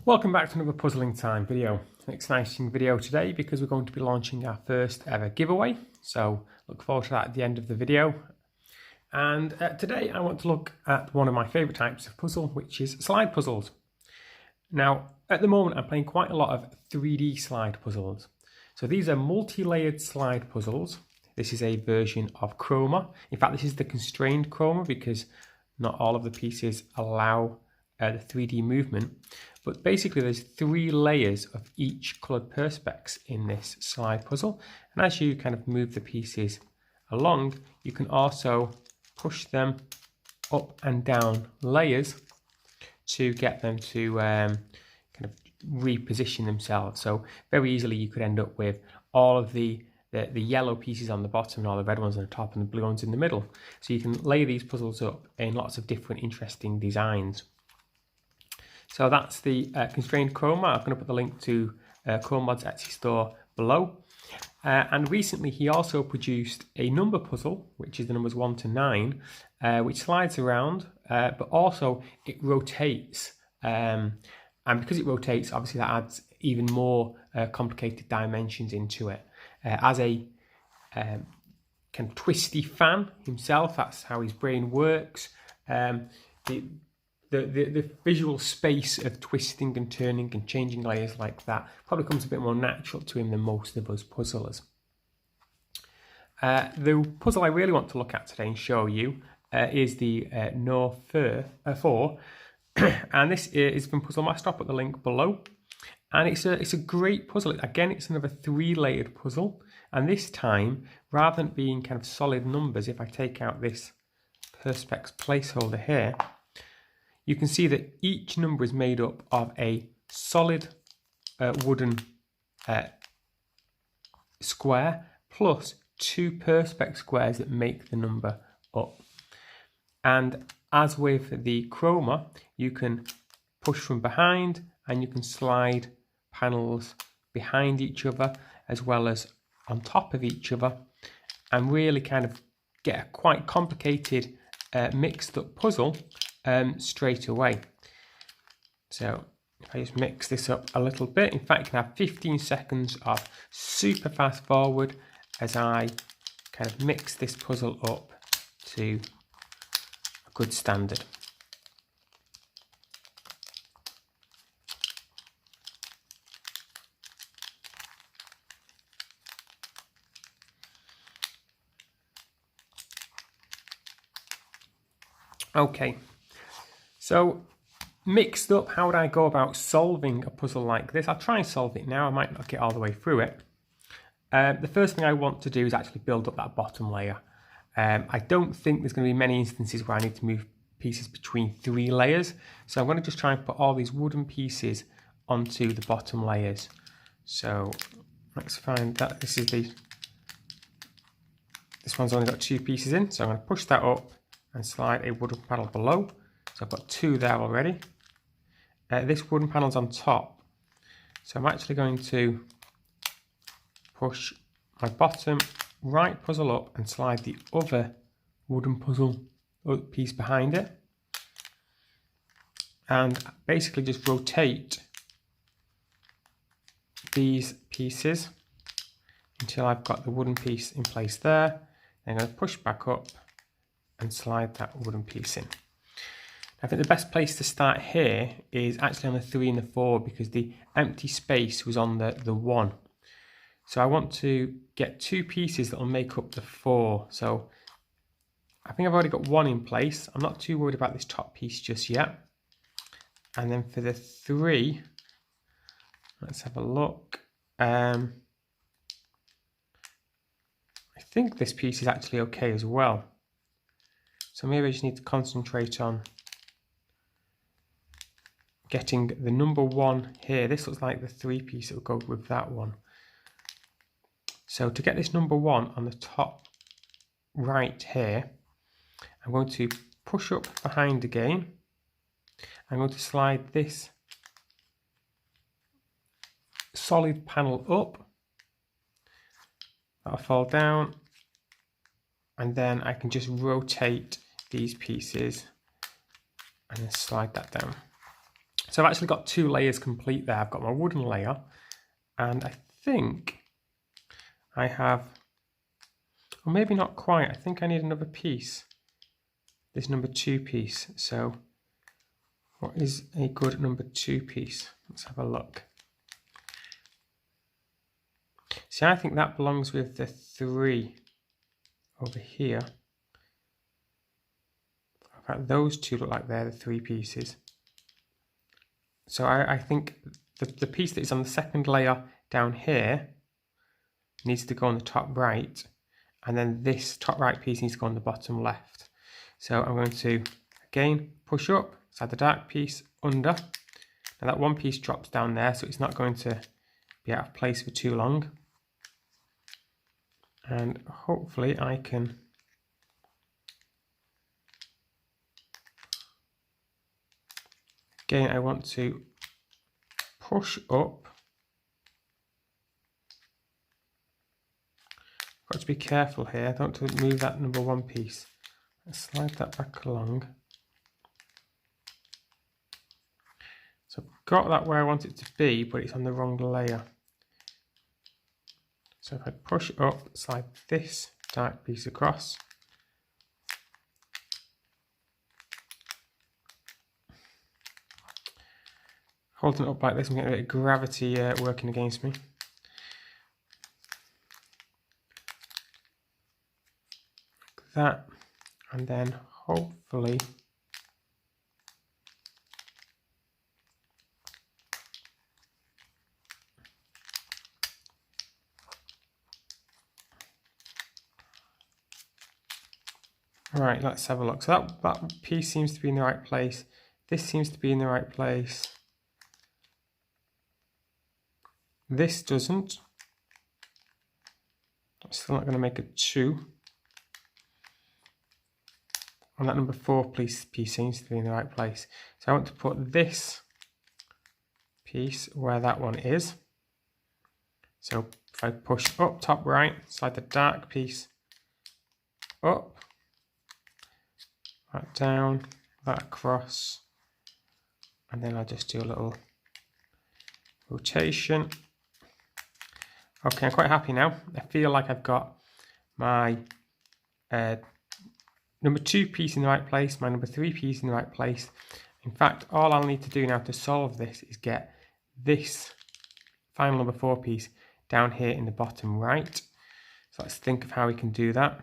Welcome back to another Puzzling Time video. An exciting video today because we're going to be launching our first ever giveaway. So look forward to that at the end of the video. And today I want to look at one of my favourite types of puzzle, which is slide puzzles. Now at the moment I'm playing quite a lot of 3D slide puzzles. So these are multi-layered slide puzzles. This is a version of Chroma. In fact, this is the constrained Chroma because not all of the pieces allow the 3D movement. But basically there's 3 layers of each coloured perspex in this slide puzzle. And as you kind of move the pieces along, you can also push them up and down layers to get them to kind of reposition themselves. So very easily you could end up with all of the yellow pieces on the bottom and all the red ones on the top and the blue ones in the middle. So you can lay these puzzles up in lots of different interesting designs. So that's the constrained Chroma. I'm going to put the link to Chromod's Etsy store below. And recently he also produced a number puzzle, which is the numbers 1 to 9, which slides around, but also it rotates. And because it rotates, obviously that adds even more complicated dimensions into it. As a kind of twisty fan himself, that's how his brain works. The visual space of twisting and turning and changing layers like that probably comes a bit more natural to him than most of us puzzlers. The puzzle I really want to look at today and show you is the No 4, and this is from Puzzle Master. I'll put the link below. And it's a great puzzle. Again, it's another 3-layered puzzle, and this time, rather than being kind of solid numbers, if I take out this perspex placeholder here, you can see that each number is made up of a solid wooden square plus 2 perspex squares that make the number up. And as with the Chroma, you can push from behind and you can slide panels behind each other as well as on top of each other and really kind of get a quite complicated mixed up puzzle straight away. So if I just mix this up a little bit, in fact you can have 15 seconds of super fast forward as I kind of mix this puzzle up to a good standard. Okay, so mixed up, how would I go about solving a puzzle like this? I'll try and solve it now, I might not get all the way through it. The first thing I want to do is actually build up that bottom layer. I don't think there's going to be many instances where I need to move pieces between 3 layers, so I'm going to just try and put all these wooden pieces onto the bottom layers. So let's find that this one's only got 2 pieces in, so I'm going to push that up and slide a wooden panel below. So I've got 2 there already. This wooden panel's on top. So I'm actually going to push my bottom right puzzle up and slide the other wooden puzzle piece behind it. And basically just rotate these pieces until I've got the wooden piece in place there. Then I'm going to push back up and slide that wooden piece in. I think the best place to start here is actually on the 3 and the 4 because the empty space was on the 1. So I want to get 2 pieces that will make up the 4. So I think I've already got 1 in place. I'm not too worried about this top piece just yet. And then for the 3, let's have a look. I think this piece is actually okay as well. So maybe I just need to concentrate on getting the number 1 here. This looks like the 3 piece that will go with that one. So to get this number 1 on the top right here, I'm going to push up behind again. I'm going to slide this solid panel up. That'll fall down. And then I can just rotate these pieces and then slide that down. So I've actually got 2 layers complete there. I've got my wooden layer, and I think I have, or maybe not quite, I think I need another piece, this number 2 piece. So what is a good number 2 piece? Let's have a look. See, I think that belongs with the 3 over here. In fact, those 2 look like they're the 3 pieces. So I think the piece that is on the second layer down here needs to go on the top right, and then this top right piece needs to go on the bottom left. So I'm going to, again, push up, slide the dark piece under. Now that one piece drops down there, so it's not going to be out of place for too long. And hopefully I can again, I want to push up. Got to be careful here, I don't want to move that number 1 piece. Let's slide that back along. So I've got that where I want it to be, but it's on the wrong layer. So if I push up, slide this dark piece across. Holding it up like this, I'm getting a bit of gravity working against me. Like that, and then hopefully right, let's have a look. So that piece seems to be in the right place. This seems to be in the right place. This doesn't. I'm still not going to make a 2. And that number 4 piece seems to be in the right place. So I want to put this piece where that one is. So if I push up top right, slide the dark piece up, that down, that across, and then I'll just do a little rotation. Okay, I'm quite happy now. I feel like I've got my number 2 piece in the right place, my number 3 piece in the right place. In fact, all I'll need to do now to solve this is get this final number 4 piece down here in the bottom right. So let's think of how we can do that.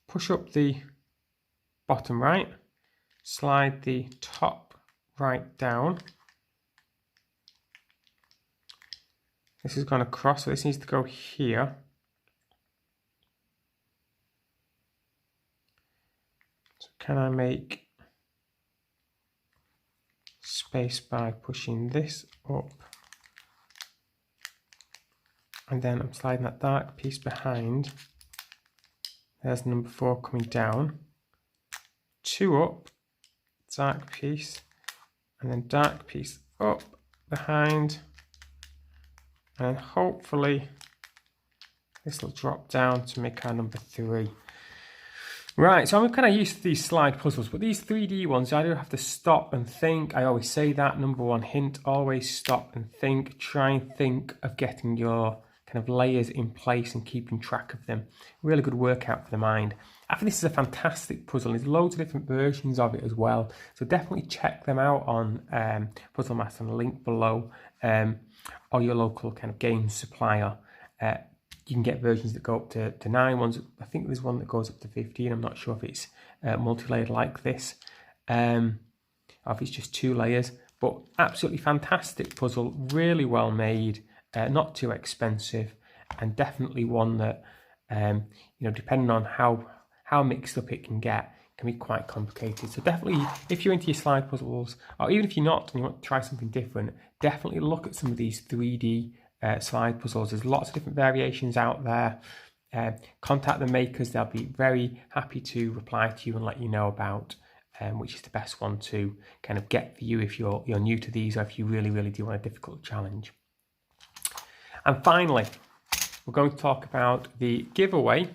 Push up the bottom right, slide the top right down. This has gone across, so this needs to go here. So can I make space by pushing this up? And then I'm sliding that dark piece behind. There's number 4 coming down. 2 up, dark piece, and then dark piece up behind. And hopefully this will drop down to make our number 3. Right, so I'm kind of used to these slide puzzles, but these 3D ones, I do have to stop and think. I always say that, number 1 hint, always stop and think. Try and think of getting your kind of layers in place and keeping track of them. Really good workout for the mind. I think this is a fantastic puzzle. There's loads of different versions of it as well. So definitely check them out on Puzzle Master, and a link below, or your local kind of game supplier. You can get versions that go up to 9 ones. I think there's one that goes up to 15. I'm not sure if it's multi-layered like this, or if it's just 2 layers. But absolutely fantastic puzzle, really well made, not too expensive, and definitely one that, depending on how mixed up it can get, can be quite complicated. So definitely, if you're into your slide puzzles, or even if you're not and you want to try something different, definitely look at some of these 3D slide puzzles. There's lots of different variations out there. Contact the makers, they'll be very happy to reply to you and let you know about which is the best one to kind of get for you if you're new to these, or if you really do want a difficult challenge. And finally, we're going to talk about the giveaway,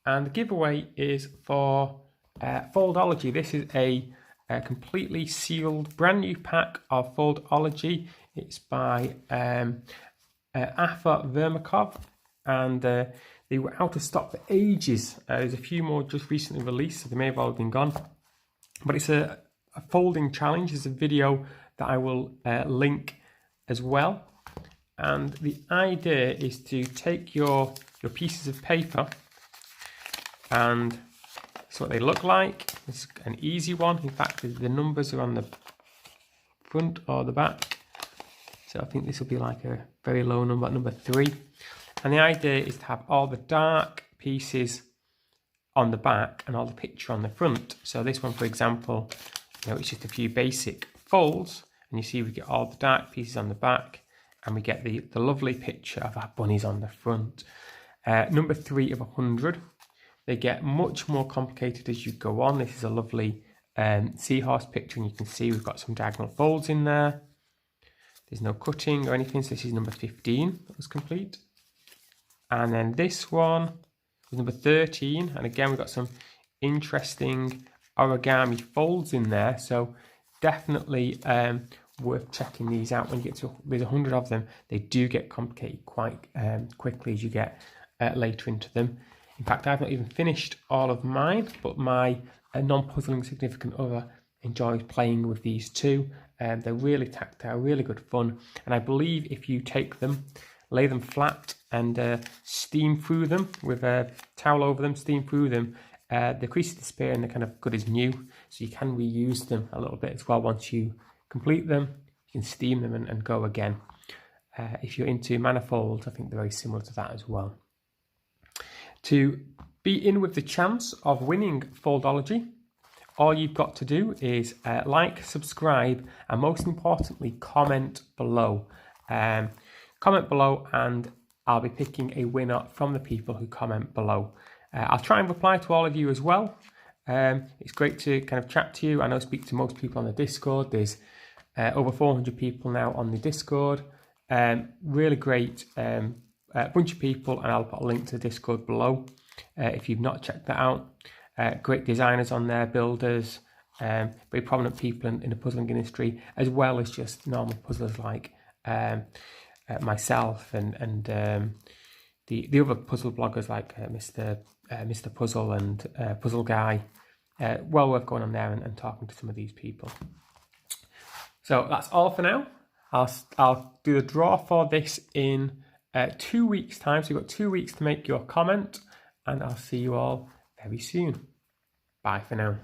and the giveaway is for Foldology. This is a a completely sealed brand new pack of Foldology. It's by Afa Vermakov, and they were out of stock for ages. There's a few more just recently released, so they may have all been gone. But it's a folding challenge. There's a video that I will link as well. And the idea is to take your pieces of paper, and that's what they look like. It's an easy one. In fact, the numbers are on the front or the back. So I think this will be like a very low number, number 3. And the idea is to have all the dark pieces on the back and all the picture on the front. So this one, for example, it's just a few basic folds, and you see we get all the dark pieces on the back, and we get the lovely picture of our bunnies on the front. Number 3 of 100. They get much more complicated as you go on. This is a lovely seahorse picture, and you can see we've got some diagonal folds in there. There's no cutting or anything, so this is number 15 that was complete. And then this one was number 13, and again we've got some interesting origami folds in there, so definitely worth checking these out. When you get to, there's 100 of them, they do get complicated quite quickly as you get later into them. In fact, I've not even finished all of mine, but my non-puzzling significant other enjoys playing with these too. They're really tactile, really good fun, and I believe if you take them, lay them flat and steam through them with a towel over them, steam through them, the creases disappear and they're kind of good as new, so you can reuse them a little bit as well. Once you complete them, you can steam them and go again. If you're into manifolds, I think they're very similar to that as well. To be in with the chance of winning Foldology, all you've got to do is like, subscribe, and most importantly, comment below. Comment below, and I'll be picking a winner from the people who comment below. I'll try and reply to all of you as well. It's great to kind of chat to you. I know I speak to most people on the Discord. There's over 400 people now on the Discord. Really great bunch of people, and I'll put a link to the Discord below if you've not checked that out. Great designers on there, builders, very prominent people in the puzzling industry, as well as just normal puzzlers like myself and the other puzzle bloggers like Mr. Puzzle and Puzzle Guy. Well worth going on there and talking to some of these people. So that's all for now. I'll do the draw for this in 2 weeks' time. So you've got 2 weeks to make your comment, and I'll see you all very soon. Bye for now.